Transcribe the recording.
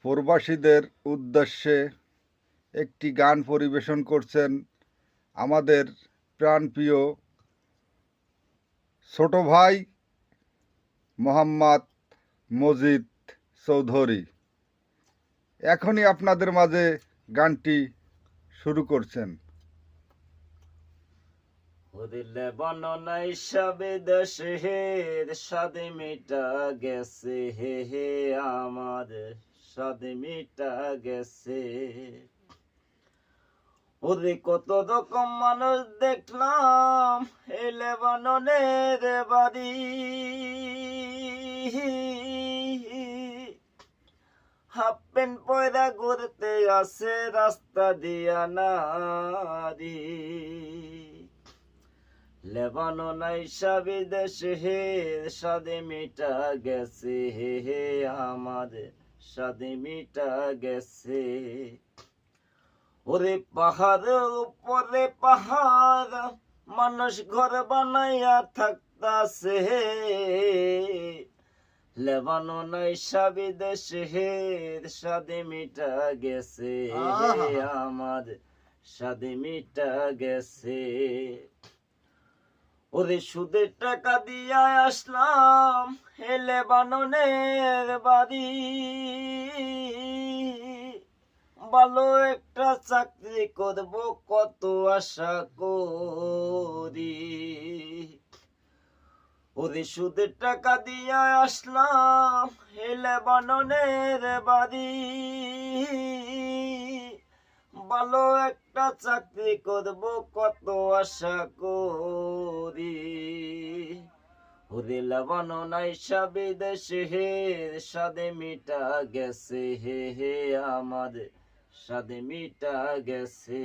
প্রবাসীদের উদ্দেশ্যে একটি গান পরিবেশন করছেন আমাদের প্রাণপ্রিয় ছোট ভাই মোহাম্মদ মজিদ চৌধুরী। এখনই আপনাদের মাঝে গানটি শুরু করছেন। বর্ণনায় সবে দেশের স্বাদে মিটা গেছে, হে হে আমাদের স্বাদে মিটা গেছে। ওরে কত রকম মানুষ দেখলাম এই লেবাননের বাড়ি, হাফ প্যান্ট পয়রা ঘুরতে আসে রাস্তা দিয়া নারী। লেবানন আইসা বিদেশের স্বাদে মিটা গেছে, হে হে আমাদের স্বাদে মিটা গেছে। ওরে পাহাড়ের উপরে পাহাড় মানুষ ঘর বানাইয়া থাকতাছে, লেবানন আইসা বিদেশের স্বাদে মিটা গেছে, হে আমাদের স্বাদে মিটা গেছে। ওরে সুদের টাকা দিয়া আসলাম হে লেবাননের বাড়ি, ভালো একটা চাকরি করব কত আশা করি। ওরে সুদের টাকা দিয়া আসলাম হে লেবাননের বাড়ি, ভালো একটা চাকরি করব কত আশা করি। ওরে লেবানন আইসা বিদেশের স্বাদে মিটা গেছে, হে হে আমাদের স্বাদে মিটা গেছে।